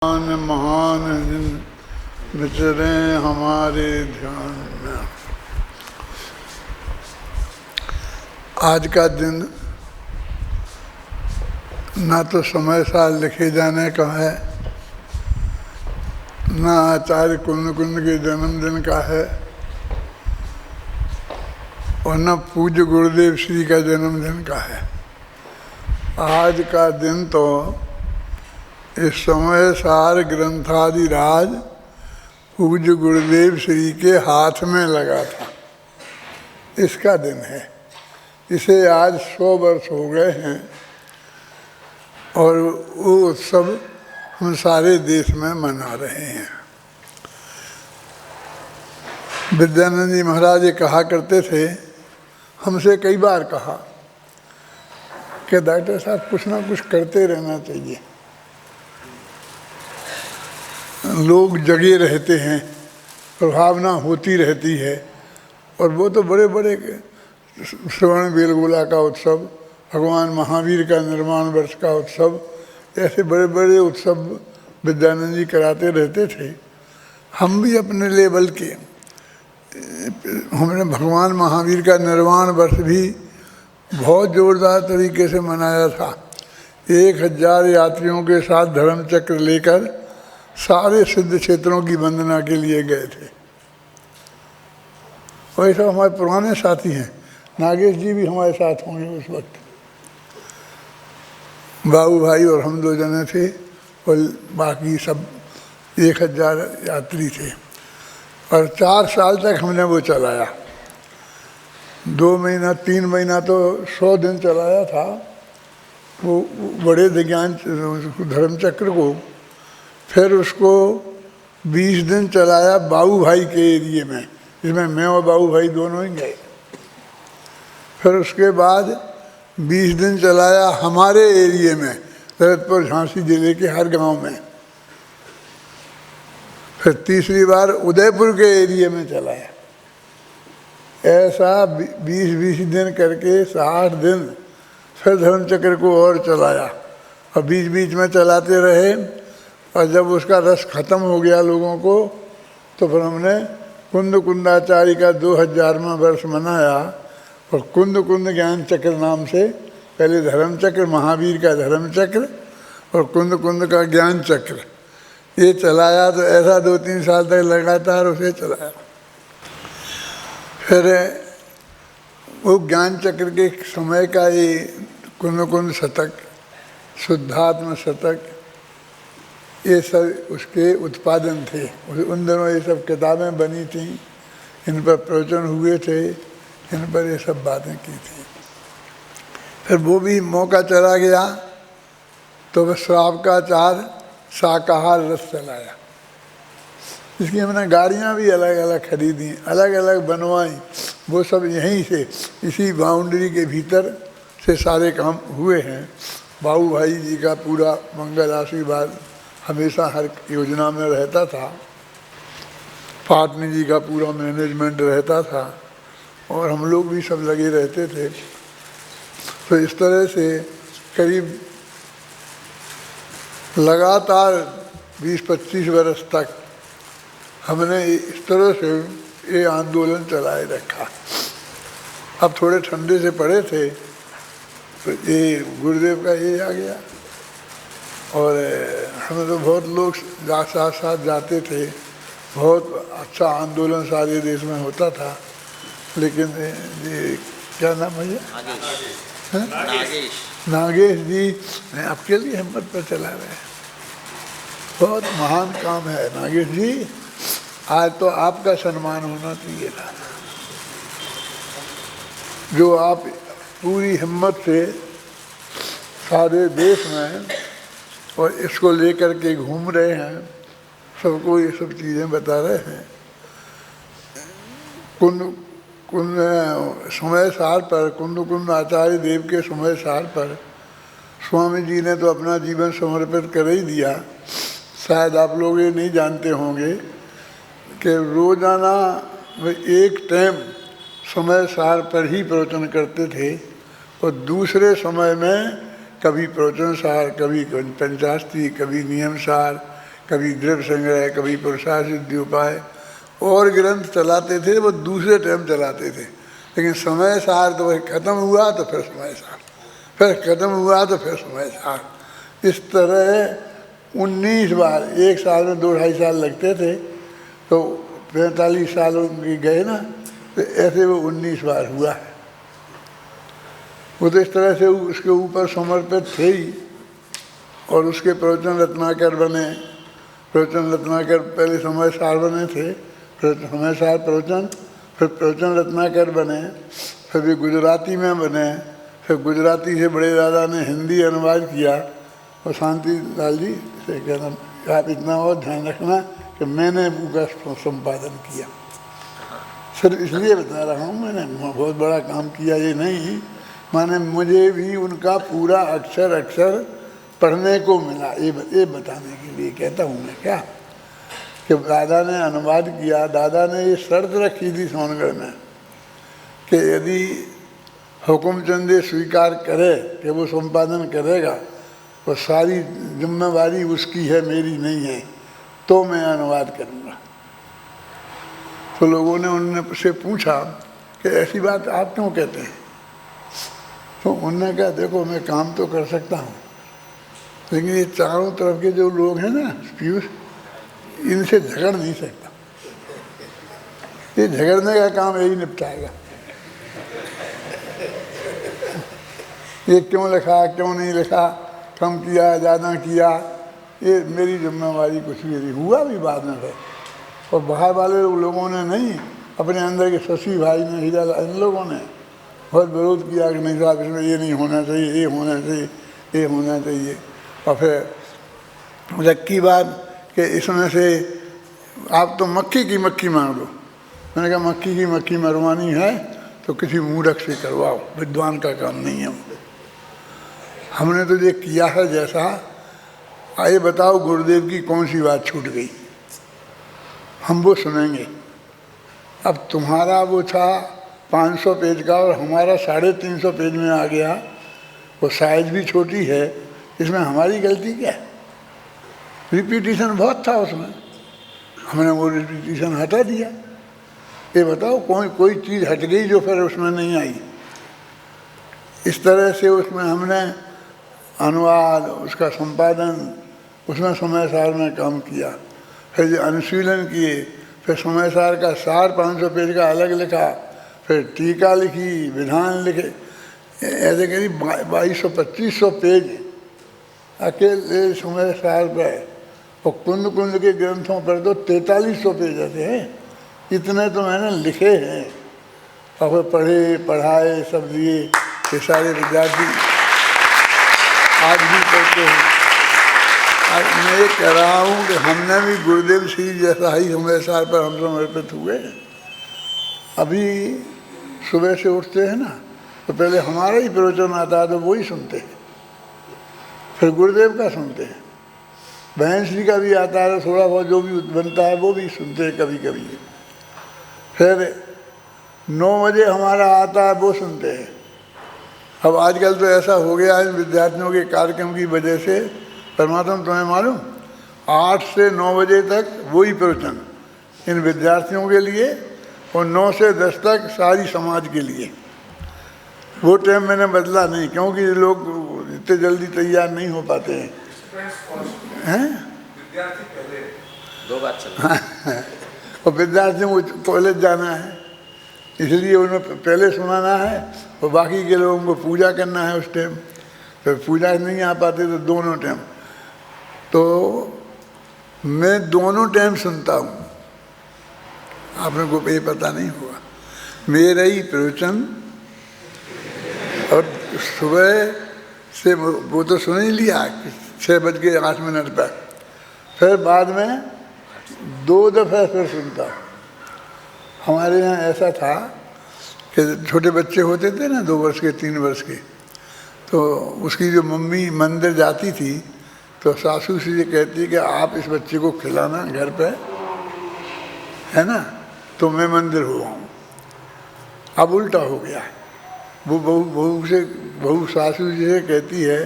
महान विचरे हमारे ध्यान में। आज का दिन ना तो समय साल लिखे जाने का है, ना आचार्य कुंद के जन्मदिन का है, और न पूज्य गुरुदेव श्री का जन्मदिन का है। आज का दिन तो इस समय सार ग्रंथादि राज पूज्य गुरुदेव श्री के हाथ में लगा था, इसका दिन है। इसे आज 100 वर्ष हो गए हैं और वो उत्सव हम सारे देश में मना रहे हैं। विद्यानंद जी महाराज ये कहा करते थे, हमसे कई बार कहा कि डॉक्टर साहब कुछ ना कुछ करते रहना चाहिए। लोग जगे रहते हैं, प्रभावना होती रहती है, और वो तो बड़े बड़े श्रवण बेलगोला का उत्सव, भगवान महावीर का निर्माण वर्ष का उत्सव, ऐसे बड़े बड़े उत्सव विद्यानंद जी कराते रहते थे। हम भी अपने लेवल के, हमने भगवान महावीर का निर्वाण वर्ष भी बहुत जोरदार तरीके से मनाया था। 1000 यात्रियों के साथ धर्म चक्र लेकर सारे सिद्ध क्षेत्रों की वंदना के लिए गए थे। वैसे हमारे पुराने साथी हैं, नागेश जी भी हमारे साथ होंगे उस वक्त। बाबू भाई और हम 2 जने थे, और बाकी सब 1000 यात्री थे। और 4 साल तक हमने वो चलाया। 2 महीना 3 महीना तो 100 दिन चलाया था वो बड़े विज्ञान धर्म चक्र को। फिर उसको 20 दिन चलाया बाबू भाई के एरिए में, जिसमें मैं और बाबू भाई दोनों ही गए। फिर उसके बाद 20 दिन चलाया हमारे एरिए में, ललितपुर झांसी जिले के हर गांव में। फिर तीसरी बार उदयपुर के एरिए में चलाया। ऐसा 20-20 दिन करके 60 दिन फिर धर्मचक्र को और चलाया, और बीच बीच में चलाते रहे। और जब उसका रस खत्म हो गया लोगों को, तो फिर हमने कुंद कुंदाचार्य का 2000वां वर्ष मनाया, और कुंद कुंद ज्ञान चक्र नाम से, पहले धर्म चक्र, महावीर का धर्म चक्र और कुंद कुंद का ज्ञान चक्र, ये चलाया। तो ऐसा 2-3 साल तक लगातार उसे चलाया। फिर वो ज्ञान चक्र के समय का ये कुंद कुंद शतक, शुद्धात्म शतक, ये सब उसके उत्पादन थे। उन दिनों ये सब किताबें बनी थीं, इन पर प्रवचन हुए थे, इन पर ये सब बातें की थी। फिर वो भी मौका चला गया तो वह श्रावकाचार शाकाहार रस चलाया। इसकी हमने गाड़ियाँ भी अलग अलग खरीदी, अलग अलग बनवाई। वो सब यहीं से, इसी बाउंड्री के भीतर से सारे काम हुए हैं। बाबू भाई जी का पूरा मंगल आशीर्वाद हमेशा हर योजना में रहता था। पाटनी जी का पूरा मैनेजमेंट रहता था, और हम लोग भी सब लगे रहते थे। तो इस तरह से करीब लगातार 20-25 वर्ष तक हमने इस तरह से ये आंदोलन चलाए रखा। अब थोड़े ठंडे से पड़े थे तो ये गुरुदेव का ये आ गया, और हमें तो बहुत लोग साथ साथ जाते थे। बहुत अच्छा आंदोलन सारे देश में होता था। लेकिन ये क्या नाम है, नागेश जी आपके लिए हिम्मत पर चला रहे हैं। बहुत महान काम है नागेश जी। आज तो आपका सम्मान होना चाहिए था, जो आप पूरी हिम्मत से सारे देश में और इसको लेकर के घूम रहे हैं, सबको ये सब चीज़ें बता रहे हैं। कुंद समय सार पर, कुंद आचार्य देव के समय सार पर स्वामी जी ने तो अपना जीवन समर्पित कर ही दिया। शायद आप लोग ये नहीं जानते होंगे कि रोज़ाना वे एक टाइम समय सार पर ही प्रवचन करते थे, और दूसरे समय में कभी प्रवचन सार, कभी पंचास्त्री, कभी नियम सार, कभी द्रव्य संग्रह, कभी पुरुषार्थ सिद्धि उपाय, और ग्रंथ चलाते थे, वो दूसरे टाइम चलाते थे। लेकिन समय सार तो वही खत्म हुआ तो फिर समय सार, फिर खत्म हुआ तो फिर समय सार। इस तरह 19 बार, एक साल में 2-2.5 साल लगते थे, तो 45 साल उनकी गए ना, तो ऐसे वो 19 बार हुआ है। वो तो इस तरह से उसके ऊपर समर्पित थे ही। और उसके प्रवचन रत्नाकर बने। प्रवचन रत्नाकर पहले समय सार बने थे, फिर समय सार प्रवचन, फिर प्रवचन रत्नाकर बने, फिर भी गुजराती में बने, फिर गुजराती से बड़े दादा ने हिंदी अनुवाद किया। और शांति लाल जी से कहना, आप इतना और ध्यान रखना कि मैंने उनका संपादन किया। सिर्फ इसलिए बता रहा हूँ, मैंने बहुत बड़ा काम किया ये नहीं, माने मुझे भी उनका पूरा अक्षर अक्षर पढ़ने को मिला, ये बताने के लिए कहता हूँ मैं। क्या कि दादा ने अनुवाद किया, दादा ने ये शर्त रखी थी सोनगढ़ में कि यदि हुकुमचंद ये स्वीकार करे कि वो संपादन करेगा, वो सारी जिम्मेवारी उसकी है, मेरी नहीं है, तो मैं अनुवाद करूँगा। तो लोगों ने उनसे पूछा कि ऐसी बात आप क्यों कहते हैं? तो उन्होंने कहा, देखो मैं काम तो कर सकता हूँ, लेकिन ये चारों तरफ के जो लोग हैं ना पीयूष, इनसे झगड़ नहीं सकता। ये झगड़ने का काम यही निपटाएगा। ये क्यों लिखा, क्यों नहीं लिखा, कम किया, ज़्यादा किया, ये मेरी जिम्मेवारी कुछ भी नहीं। हुआ भी बाद में है। और बाहर वाले लोगों ने नहीं, अपने अंदर के शशि भाई ने, हीरा, इन लोगों ने बहुत विरोध किया कि नहीं साहब इसमें ये नहीं होना चाहिए, ये होना चाहिए, ये होना चाहिए। और फिर रखी बात कि इसमें से आप तो मक्खी की मक्खी मार दो। मैंने कहा मक्खी की मक्खी मरवानी है तो किसी मूर्ख से करवाओ, विद्वान का काम नहीं है। हमने तो ये किया है जैसा। आइए बताओ गुरुदेव की कौन सी बात छूट गई, हम वो सुनेंगे। अब तुम्हारा वो था 500 पेज का और हमारा 350 पेज में आ गया। वो साइज भी छोटी है, इसमें हमारी गलती क्या है? रिपीटिशन बहुत था उसमें, हमने वो रिपीटिशन हटा दिया। ये बताओ कोई चीज़ हट गई जो फिर उसमें नहीं आई। इस तरह से उसमें हमने अनुवाद, उसका संपादन, उसमें समय सार में काम किया। फिर जो अनुशीलन किए, फिर समय सार का सार 500 पेज का अलग लिखा, फिर टीका लिखी, विधान लिखे, ऐसे करीब 2200-2500 पेज अकेले समय सार पर। और कुंद कुंद के ग्रंथों पर तो 4300 पेज ऐसे हैं। इतने तो मैंने लिखे हैं और फिर पढ़े, पढ़ाए, सब दिए। ये सारे विद्यार्थी आज भी पढ़ते हैं। आज मैं ये कह रहा हूँ कि हमने भी गुरुदेव श्री जैसा ही समय सार पर हम समर्पित हुए। अभी सुबह से उठते हैं ना, तो पहले हमारा ही प्रवचन आता है तो वो ही सुनते हैं, फिर गुरुदेव का सुनते हैं। बहन श्री का भी आता है, थोड़ा बहुत जो भी बनता है वो भी सुनते हैं कभी कभी। फिर 9 बजे हमारा आता है, वो सुनते हैं। अब आजकल तो ऐसा हो गया है विद्यार्थियों के कार्यक्रम की वजह से, परमात्मा तुम्हें मालूम 8 से 9 बजे तक वही प्रवचन इन विद्यार्थियों के लिए, और 9 से 10 तक सारी समाज के लिए। वो टाइम मैंने बदला नहीं, क्योंकि लोग इतने जल्दी तैयार नहीं हो पाते हैं। विद्यार्थी पहले 2 बात चल और विद्यार्थियों को कॉलेज जाना है, इसलिए उन्हें पहले सुनाना है और बाकी के लोगों को पूजा करना है उस टाइम। तो पूजा नहीं आ पाते तो दोनों टाइम। तो मैं दोनों टाइम सुनता हूँ, आपने को ये पता नहीं होगा। मेरा ही प्रवचन, और सुबह से वो तो सुन ही लिया 6:08 पर, फिर बाद में 2 दफ़े फिर सुनता हूँ। हमारे यहाँ ऐसा था कि छोटे बच्चे होते थे ना, 2 वर्ष के, 3 वर्ष के, तो उसकी जो मम्मी मंदिर जाती थी तो सासू से ये कहती कि आप इस बच्चे को खिलाना घर पे, है ना, तो मैं मंदिर हुआ हूँ। अब उल्टा हो गया। वो बहू सासू जी से कहती है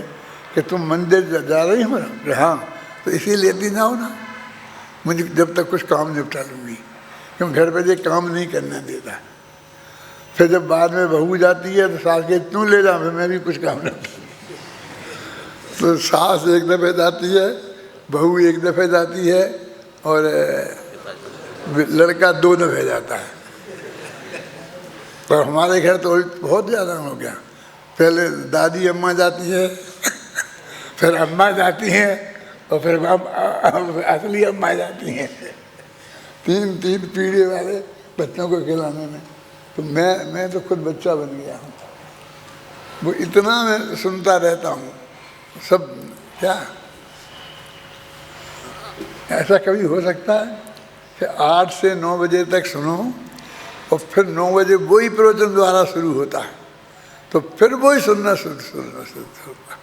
कि तुम मंदिर जा रही हो ना? हाँ, तो इसीलिए लेती जाओ ना। मुझे जब तक कुछ काम निपटा लूँगी, क्योंकि घर पे ये काम नहीं करने देता। फिर जब बाद में बहू जाती है तो सास के तू ले जा, मैं भी कुछ काम नहीं। तो सास एक दफ़े जाती है, बहू एक दफ़े जाती है, और लड़का 2 दफ़े जाता है। पर हमारे घर तो बहुत ज़्यादा हो गया। पहले दादी अम्मा जाती है, फिर अम्मा जाती हैं, और फिर असली अम्मा जाती हैं। 3 पीढ़ी वाले बच्चों को खिलाने में। तो मैं तो खुद बच्चा बन गया हूँ। वो इतना मैं सुनता रहता हूँ सब। क्या ऐसा कभी हो सकता है कि 8 से 9 बजे तक सुनो, और फिर 9 बजे वही प्रवचन द्वारा शुरू होता है, तो फिर वही सुनना शुरू होता है।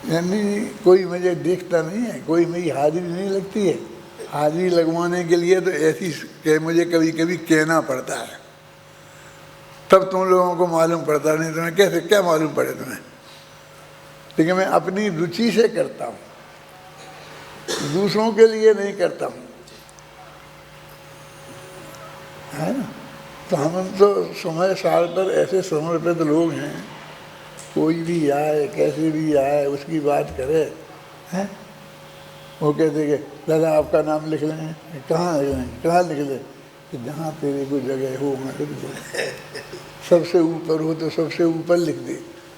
यानी कोई मुझे देखता नहीं है, कोई मेरी हाजिरी नहीं लगती है। हाजिरी लगवाने के लिए तो ऐसी कि मुझे कभी कभी कहना पड़ता है, तब तुम लोगों को मालूम पड़ता नहीं। तुम्हें कैसे क्या मालूम पड़े तुम्हें? लेकिन मैं अपनी रुचि से करता हूँ, दूसरों के लिए नहीं करता हूँ, है ना। तो हम तो समय साल पर ऐसे समर्पित लोग हैं, कोई भी आए कैसे भी आए उसकी बात करे, हैं। वो कहते कि दादा आपका नाम लिख लें। कहाँ लिख लें? कहाँ लिख लें? कि जहाँ तेरे को जगह हो वहाँ लिख दे। सबसे ऊपर हो तो सबसे ऊपर लिख दे,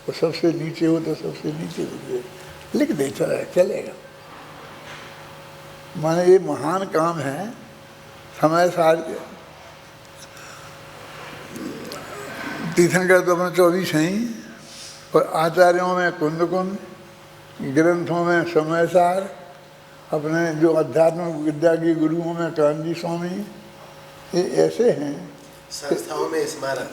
और सबसे नीचे हो तो सबसे नीचे लिख दे, चलेगा। माने ये महान काम है। समय सार के तीर्थंकर तो अपने 24 हैं ही, और आचार्यों में कुंद कुंद, ग्रंथों में समय सार, अपने जो अध्यात्मिक विद्या के गुरुओं में कांजी स्वामी, ये ऐसे हैं। संस्थाओं में स्मारक,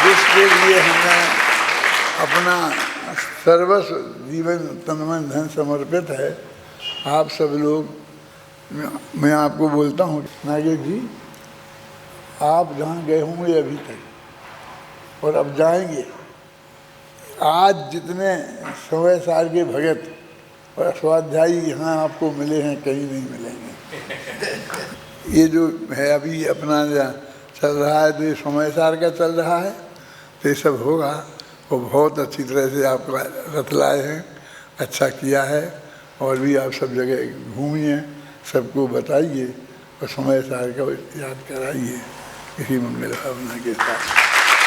जिसके लिए हमें अपना सर्वस्व जीवन तन मन धन समर्पित है। आप सब लोग, मैं आपको बोलता हूँ नागेश जी, आप जहाँ गए होंगे अभी तक और अब जाएंगे, आज जितने समय साल के भगत और स्वाध्यायी यहाँ आपको मिले हैं कहीं नहीं मिलेंगे। ये जो है अभी अपना चल रहा है, तो ये समय सार का चल रहा है, तो ये सब होगा। वो बहुत अच्छी तरह से आपको रथ लाए हैं, अच्छा किया है। और भी आप सब जगह घूमिए, सबको बताइए, और समय सार का याद कराइए इसी मंगल भावना के साथ।